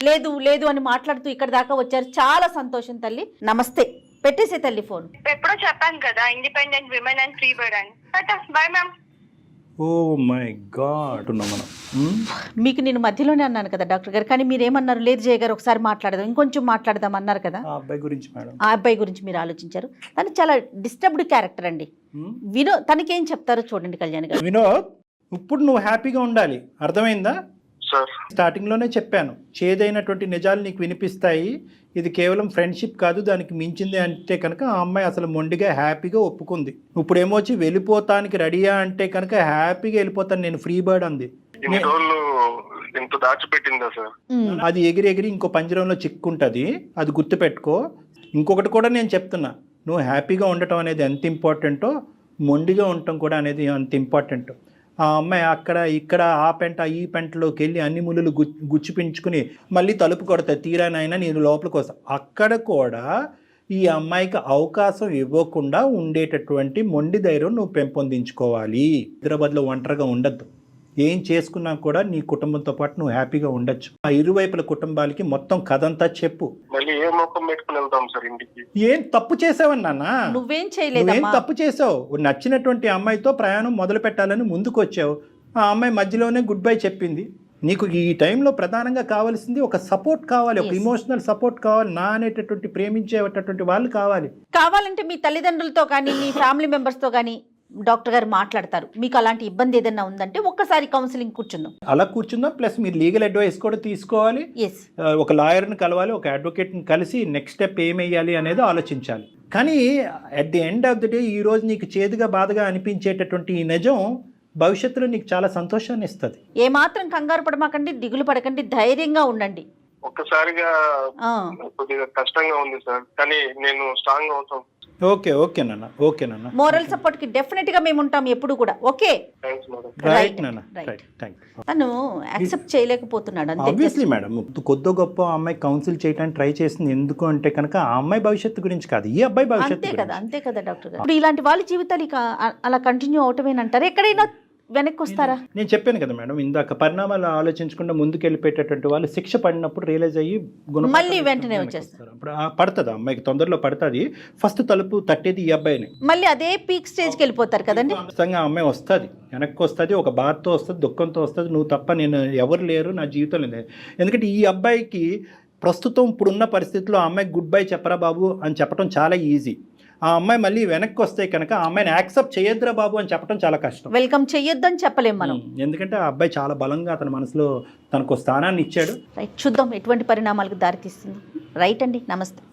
Speaker 2: లేదు లేదు అని మాట్లాడుతూ ఇక్కడ దాకా వచ్చారు. చాలా సంతోషం తల్లి. నమస్తే. పెట్టేసే తల్లి ఫోన్.
Speaker 5: ఎప్పుడో చెప్పాను కదా, independent women and free bird అని. Bye ma'am.
Speaker 3: Oh my god. మనం
Speaker 2: మీకు నేను మధ్యలోనే అన్నాను కదా డాక్టర్ గారు, కానీ మీరు ఏమన్నారు? లేదు జయ గారు ఒకసారి మాట్లాడదాం, ఇంకొంచెం మాట్లాడదాం అన్నారు కదా.
Speaker 3: ఆ అబ్బాయి గురించి మేడం,
Speaker 2: ఆ అబ్బాయి గురించి మీరు ఆలోచించారు. తను చాలా డిస్టర్బ్డ్ క్యారెక్టర్ అండి. తనకేం చెప్తారో చూడండి కళ్యాణ్ గారు.
Speaker 3: వినోద్, ఇప్పుడు నువ్వు హ్యాపీగా ఉండాలి, అర్థమైందా?
Speaker 4: సార్
Speaker 3: స్టార్టింగ్లోనే చెప్పాను, చేదైనటువంటి నిజాలు నీకు వినిపిస్తాయి. ఇది కేవలం ఫ్రెండ్షిప్ కాదు, దానికి మించింది అంటే కనుక ఆ అమ్మాయి అసలు మొండిగా హ్యాపీగా ఒప్పుకుంది. ఇప్పుడు ఏమొచ్చి వెళ్ళిపోతానికి రెడీయా అంటే కనుక హ్యాపీగా వెళ్ళిపోతాను నేను, ఫ్రీ బర్డ్ అంది.
Speaker 4: ఇన్ని రోజులు ఇంత దాచిపెట్టిందా సార్?
Speaker 3: అది ఎగిరి ఎగిరి ఇంకో పంజరంలో చిక్కుంటుంది, అది గుర్తుపెట్టుకో. ఇంకొకటి కూడా నేను చెప్తున్నా, నువ్వు హ్యాపీగా ఉండటం అనేది ఎంత ఇంపార్టెంటో మొండిగా ఉండటం కూడా అనేది అంత ఇంపార్టెంట్. ఆ అమ్మాయి అక్కడ ఇక్కడ ఆ పెంట ఈ పెంటలోకి వెళ్ళి అన్ని ముళ్ళు గుచ్చిపించుకుని మళ్ళీ తలుపు కొడతాయి, తీరానైనా నేను లోపలికి వస్తాను. అక్కడ కూడా ఈ అమ్మాయికి అవకాశం ఇవ్వకుండా ఉండేటటువంటి మొండి ధైర్యం నువ్వు పెంపొందించుకోవాలి. హైదరాబాద్లో ఒంటరిగా ఉండద్దు. ఏం చేసుకున్నా కూడా నీ కుటుంబంతో పాటు నువ్వు హ్యాపీగా ఉండొచ్చు. ఆ ఇరువైపుల కుటుంబాలకి మొత్తం కథంతా చెప్పు.
Speaker 4: మళ్ళీ ఏ మొక్కం పెట్టుకుని వెళ్తాం సార్ ఇంటికి?
Speaker 3: ఏం తప్పు చేసావని నాన్న?
Speaker 2: నువ్వేం
Speaker 3: నువ్వేం
Speaker 2: చేయలేదు.
Speaker 3: తప్పు చేసావు? నచ్చినటువంటి అమ్మాయితో ప్రయాణం మొదలు పెట్టాలని ముందుకు వచ్చావు. ఆ అమ్మాయి మధ్యలోనే గుడ్ బై చెప్పింది. నీకు ఈ టైంలో ప్రధానంగా కావాల్సింది ఒక సపోర్ట్ కావాలి, ఒక ఇమోషనల్ సపోర్ట్ కావాలి. నా అనేటటువంటి ప్రేమించేటటువంటి వాళ్ళు కావాలి.
Speaker 2: కావాలంటే మీ తల్లిదండ్రులతో కానీ మీ ఫ్యామిలీ మెంబర్స్తో కానీ డాక్టర్ గారు మాట్లాడతారు. మీకు అలాంటి ఇబ్బంది ఏదైనా ఉందంటే ఒక్కసారి కౌన్సిలింగ్ కూర్చుందాం.
Speaker 3: అలా కూర్చుందాం. ప్లస్ మీరు లీగల్ అడ్వైస్ కూడా తీసుకోవాలి.
Speaker 2: ఎస్,
Speaker 3: ఒక లాయర్ని కలవాలి, ఒక అడ్వకేట్ని కలిసి నెక్స్ట్ స్టెప్ ఏమేయాలి అనేది ఆలోచించాలి. కానీ at the end of the day ఈ రోజు నీకు చేదుగా బాధగా అనిపించేటటువంటి ఈ నిజం భవిష్యత్తులో నీకు చాలా సంతోషాన్ని ఇస్తుంది.
Speaker 2: ఏమాత్రం కంగారు పడమాకండి, దిగులు పడకండి, ధైర్యంగా ఉండండి.
Speaker 4: ఒక్కసారిగా కొద్దిగా కష్టంగా ఉంది సార్, కానీ నేను స్ట్రాంగ్ అవుతాం.
Speaker 3: ఓకే నాన్న.
Speaker 2: మోరల్ సపోర్ట్ కి డెఫినెట్ గా మేము ఉంటాం ఎప్పుడు కూడా. Okay,
Speaker 4: thanks madam.
Speaker 3: రైట్ నాన్న, రైట్. Thank you.
Speaker 2: తను యాక్సెప్ట్ చేయలేకపోతున్నాడు అంతే.
Speaker 3: ఆబ్వియస్లీ మేడం, కొద్ది గొప్ప అమ్మాయి కౌన్సిల్ చేయడానికి ట్రై చేసింది. ఎందుకు అంటే కనుక ఆ అమ్మాయి భవిష్యత్తు గురించి కాదు, ఈ అబ్బాయి భవిష్యత్తు
Speaker 2: అంతే కదా డాక్టర్ గారు. ఇప్పుడు ఇలాంటి వాళ్ళ జీవితాలు ఇక అలా కంటిన్యూ అవటమేనంటారు? ఎక్కడైనా వెనక్కి వస్తారా?
Speaker 3: నేను చెప్పాను కదా మేడం ఇందాక, పరిణామాలు ఆలోచించకుండా ముందుకు వెళ్ళిపోయేటటువంటి వాళ్ళు శిక్ష పడినప్పుడు రియలైజ్ అయ్యి
Speaker 2: మళ్ళీ వెంటనే వచ్చేస్తారు.
Speaker 3: అప్పుడు పడుతుంది, అమ్మాయికి తొందరలో పడుతుంది. ఫస్ట్ తలుపు తట్టేది ఈ అబ్బాయిని.
Speaker 2: మళ్ళీ అదే పీక్ స్టేజ్కి వెళ్ళిపోతారు కదండి.
Speaker 3: ఖచ్చితంగా ఆ అమ్మాయి వస్తుంది, వెనక్కి వస్తుంది, ఒక బాధతో వస్తుంది, దుఃఖంతో వస్తుంది. నువ్వు తప్ప నేను ఎవరు లేరు నా జీవితంలో లేదు. ఎందుకంటే ఈ అబ్బాయికి ప్రస్తుతం ఇప్పుడున్న పరిస్థితుల్లో ఆ అమ్మాయికి గుడ్ బై చెప్పరా బాబు అని చెప్పడం చాలా ఈజీ. ఆ అమ్మాయి మళ్ళీ వెనక్కి వస్తే కనుక ఆ అమ్మాయిని యాక్సెప్ట్ చేయొద్దురా బాబు అని చెప్పడం చాలా కష్టం.
Speaker 2: వెల్కమ్ చెయ్యొద్దని చెప్పలేం మనం.
Speaker 3: ఎందుకంటే ఆ అబ్బాయి చాలా బలంగా అతని మనసులో తనకు స్థానాన్ని ఇచ్చాడు.
Speaker 2: రైట్, చూద్దాం ఎటువంటి పరిణామాలకు దారితీస్తుంది. రైట్ అండి, నమస్తే.